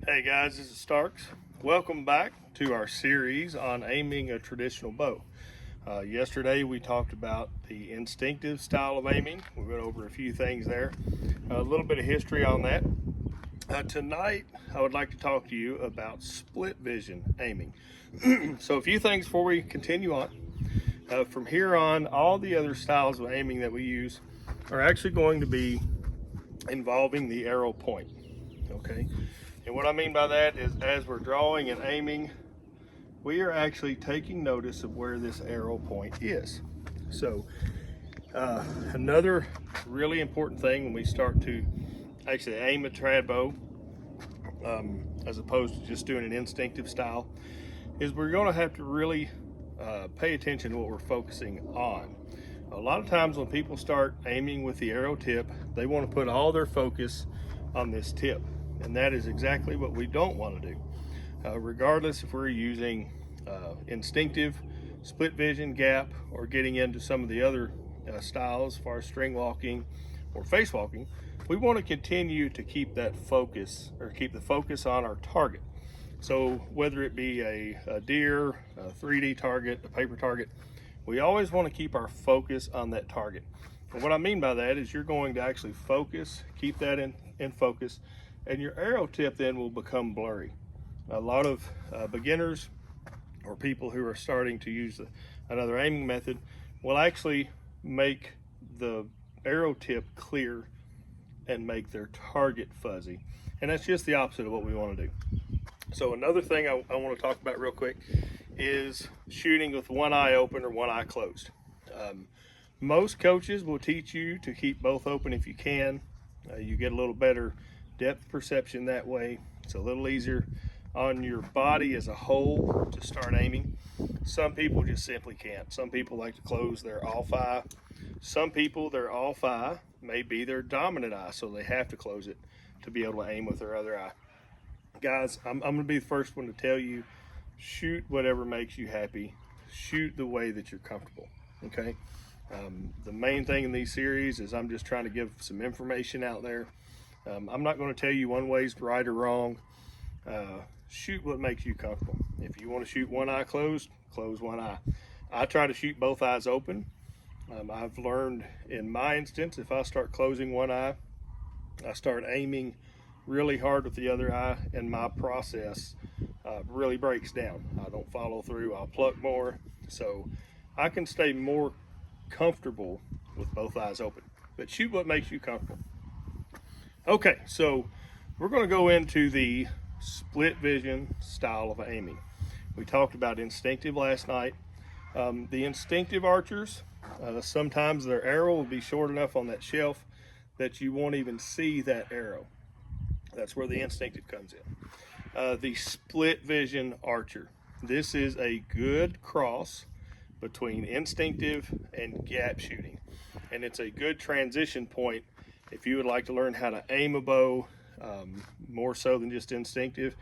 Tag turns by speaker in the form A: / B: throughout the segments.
A: Hey guys, this is Starks. Welcome back to our series on aiming a traditional bow. Yesterday we talked about the instinctive style of aiming. We went over a few things there, a little bit of history on that. Tonight I would like to talk to you about split vision aiming. So a few things before we continue on. From here on, all the other styles of aiming that we use are actually going to be involving the arrow point. Okay, and what I mean by that is as we're drawing and aiming, we are actually taking notice of where this arrow point is. So another really important thing when we start to actually aim a trad bow, as opposed to just doing an instinctive style, is we're going to have to really pay attention to what we're focusing on. A lot of times when people start aiming with the arrow tip, they want to put all their focus on this tip, and that is exactly what we don't want to do. Regardless if we're using instinctive, split vision, gap, or getting into some of the other styles as far as string walking or face walking, we want to continue to keep that focus, or keep the focus on our target. So whether it be a deer, a 3D target, a paper target, we always want to keep our focus on that target. And what I mean by that is you're going to actually focus, keep that in focus, and your arrow tip then will become blurry. A lot of beginners or people who are starting to use another aiming method will actually make the arrow tip clear and make their target fuzzy. And that's just the opposite of what we want to do. So another thing I want to talk about real quick is shooting with one eye open or one eye closed. Most coaches will teach you to keep both open if you can. You get a little better depth perception that way. It's a little easier on your body as a whole to start aiming. Some people just simply can't. Some people like to close their off eye. Some people, their off eye may be their dominant eye, so they have to close it to be able to aim with their other eye. Guys, I'm going to be the first one to tell you, shoot whatever makes you happy. Shoot the way that you're comfortable, okay? The main thing in these series is I'm just trying to give some information out there. I'm not going to tell you one way's right or wrong. Shoot what makes you comfortable. If you want to shoot one eye closed, close one eye. I try to shoot both eyes open. I've learned in my instance, if I start closing one eye, I start aiming really hard with the other eye, and my process really breaks down. I don't follow through. I'll pluck more, so I can stay more comfortable with both eyes open. But shoot what makes you comfortable. Okay, so we're going to go into the split vision style of aiming. We talked about instinctive last night. The instinctive archers, sometimes their arrow will be short enough on that shelf that you won't even see that arrow. That's where the instinctive comes in. The split vision archer. This is a good cross between instinctive and gap shooting. And it's a good transition point if you would like to learn how to aim a bow, more so than just instinctive.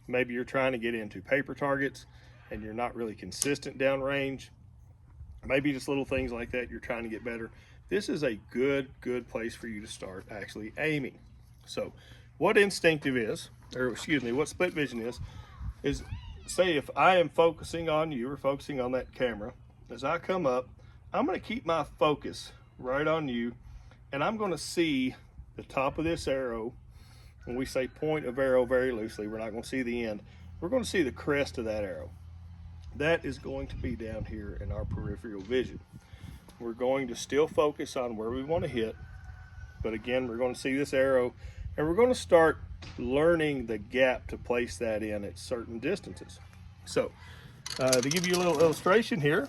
A: Maybe you're trying to get into paper targets and you're not really consistent downrange. Maybe just little things like that, you're trying to get better. This is a good place for you to start actually aiming. So what instinctive is, or excuse me, what split vision is say if I am focusing on you or focusing on that camera, as I come up, I'm going to keep my focus right on you, and I'm going to see the top of this arrow. When we say point of arrow very loosely, we're not going to see the end. We're going to see the crest of that arrow. That is going to be down here in our peripheral vision. We're going to still focus on where we want to hit, but again, we're going to see this arrow, and we're going to start learning the gap to place that in at certain distances. So to give you a little illustration here,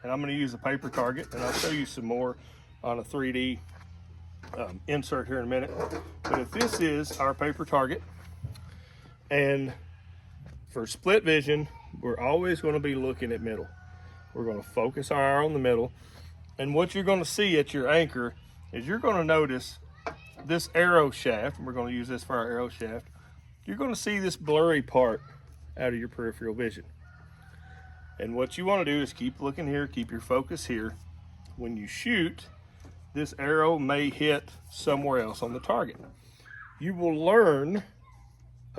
A: and I'm going to use a paper target, and I'll show you some more on a 3D insert here in a minute. But if this is our paper target, and for split vision, we're always going to be looking at middle. We're going to focus our eye on the middle, and what you're going to see at your anchor is you're going to notice this arrow shaft, and we're going to use this for our arrow shaft. You're going to see this blurry part out of your peripheral vision. And what you want to do is keep looking here, keep your focus here. When you shoot, this arrow may hit somewhere else on the target. You will learn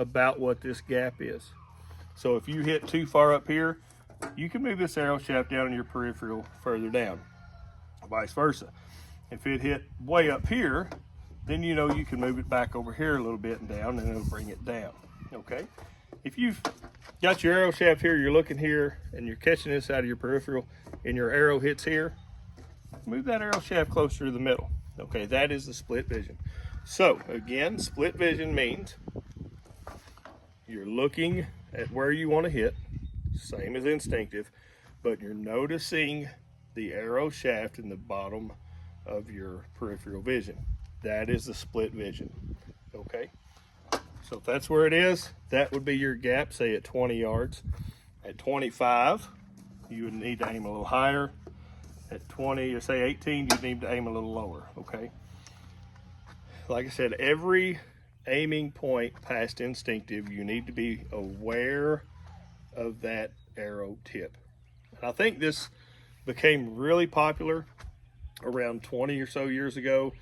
A: about what this gap is. So if you hit too far up here, you can move this arrow shaft down in your peripheral further down, vice versa. If it hit way up here, then you know you can move it back over here a little bit and down, and it'll bring it down, okay? If you've got your arrow shaft here, you're looking here, and you're catching this out of your peripheral, and your arrow hits here, move that arrow shaft closer to the middle. Okay, that is the split vision. So again, split vision means you're looking at where you want to hit, same as instinctive, but you're noticing the arrow shaft in the bottom of your peripheral vision. That is the split vision, okay? So if that's where it is, that would be your gap, say at 20 yards. At 25, you would need to aim a little higher. At 20 or say 18, you need to aim a little lower, okay? Like I said, every aiming point past instinctive, you need to be aware of that arrow tip. And I think this became really popular around 20 or so years ago.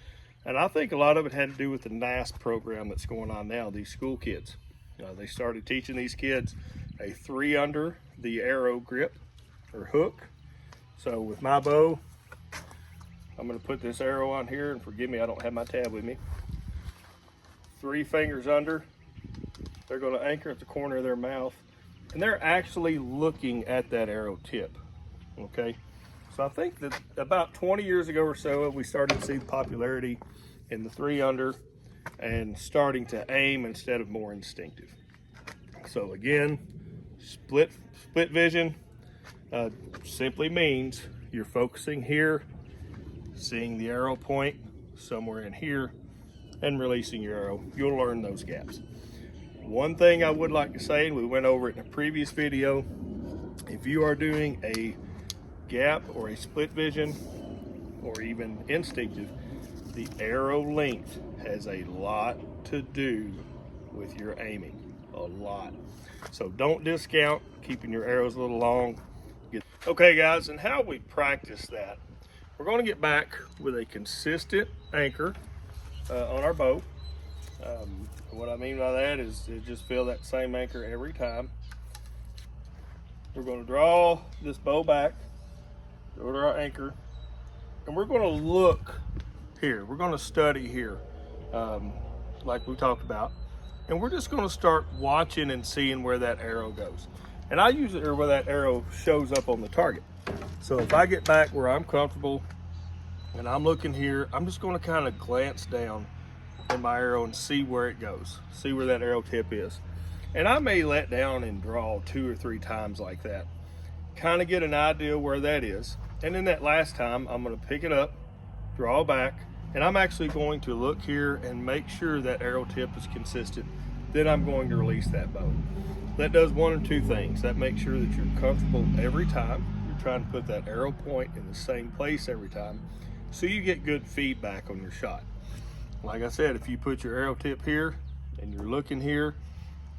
A: And I think a lot of it had to do with the NASP program that's going on now, these school kids. They started teaching these kids a 3 under the arrow grip or hook. So with my bow, I'm gonna put this arrow on here, and forgive me, I don't have my tab with me. 3 fingers under, they're gonna anchor at the corner of their mouth, and they're actually looking at that arrow tip, okay? So I think that about 20 years ago or so, we started to see the popularity in the 3 under and starting to aim instead of more instinctive. So again, split vision simply means you're focusing here, seeing the arrow point somewhere in here, and releasing your arrow. You'll learn those gaps. One thing I would like to say, and we went over it in a previous video, if you are doing a gap or a split vision or even instinctive, the arrow length has a lot to do with your aiming, a lot. So don't discount keeping your arrows a little long. Okay guys, and how we practice that, we're going to get back with a consistent anchor on our bow. What I mean by that is just feel that same anchor every time. We're going to draw this bow back, go to our anchor, and we're going to look here. We're going to study here, like we talked about, and we're just going to start watching and seeing where that arrow goes. And I use it where that arrow shows up on the target. So if I get back where I'm comfortable and I'm looking here, I'm just going to kind of glance down in my arrow and see where it goes, see where that arrow tip is. And I may let down and draw 2 or 3 times like that, kind of get an idea where that is. And then that last time, I'm going to pick it up, draw back, and I'm actually going to look here and make sure that arrow tip is consistent. Then I'm going to release that bow. That does 1 or 2 things. That makes sure that you're comfortable every time. You're trying to put that arrow point in the same place every time, so you get good feedback on your shot. Like I said, if you put your arrow tip here and you're looking here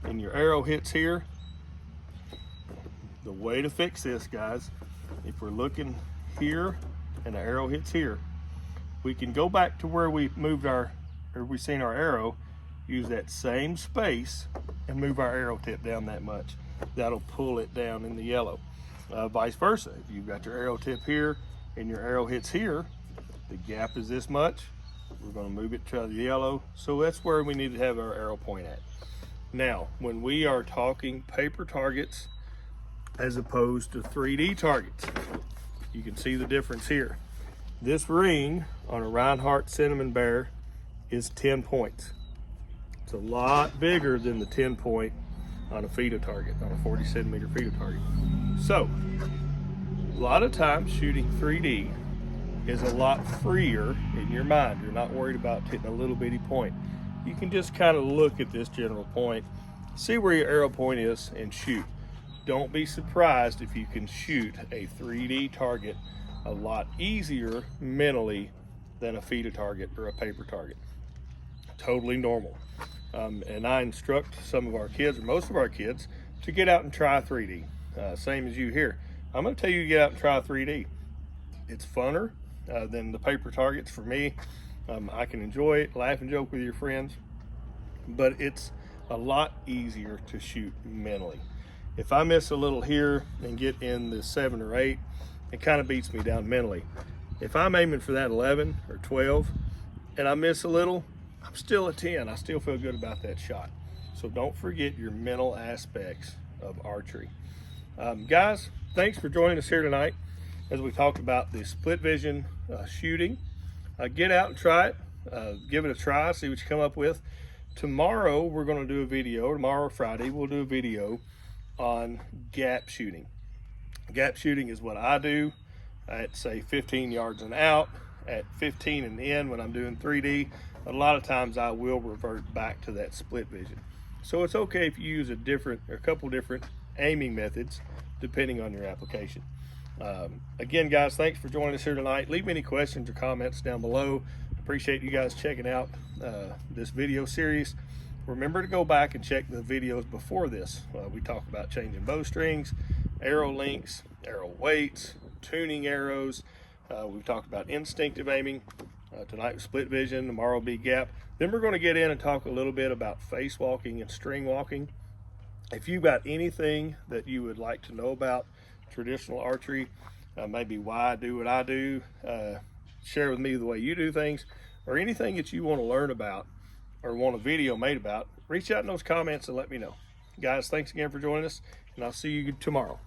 A: and your arrow hits here, the way to fix this, guys, if we're looking here and the arrow hits here, we can go back to where we moved or we seen our arrow, use that same space and move our arrow tip down that much. That'll pull it down in the yellow. Vice versa, if you've got your arrow tip here and your arrow hits here, the gap is this much, we're going to move it to the yellow. So that's where we need to have our arrow point at. Now, when we are talking paper targets as opposed to 3D targets, you can see the difference here. This ring on a Reinhardt Cinnamon Bear is 10 points. It's a lot bigger than the 10 point on a feeder target, on a 40 centimeter feeder target. So, a lot of times shooting 3D is a lot freer in your mind. You're not worried about hitting a little bitty point. You can just kind of look at this general point, see where your arrow point is, and shoot. Don't be surprised if you can shoot a 3D target a lot easier mentally than a feeder target or a paper target. Totally normal. And I instruct some of our kids, or most of our kids, to get out and try 3D. Same as you here. I'm going to tell you to get out and try 3D. It's funner than the paper targets for me. I can enjoy it, laugh and joke with your friends, but it's a lot easier to shoot mentally. If I miss a little here and get in the 7 or 8, it kind of beats me down mentally. If I'm aiming for that 11 or 12 and I miss a little, I'm still a 10. I still feel good about that shot. So don't forget your mental aspects of archery. Guys, thanks for joining us here tonight as we talked about the split vision shooting. Get out and try it. Give it a try, see what you come up with. Tomorrow we're going to do a video, tomorrow Friday we'll do a video on gap shooting. Gap shooting is what I do at say 15 yards and out, at 15 and in when I'm doing 3D. A lot of times I will revert back to that split vision. So it's okay if you use a couple different aiming methods depending on your application. Again, guys, thanks for joining us here tonight. Leave any questions or comments down below. Appreciate you guys checking out this video series. Remember to go back and check the videos before this. We talk about changing bowstrings, arrow lengths, arrow weights, tuning arrows. We've talked about instinctive aiming. Tonight was split vision, tomorrow will be gap. Then we're going to get in and talk a little bit about face walking and string walking. If you've got anything that you would like to know about traditional archery, maybe why I do what I do, share with me the way you do things, or anything that you want to learn about or want a video made about, reach out in those comments and let me know. Guys, thanks again for joining us, and I'll see you tomorrow.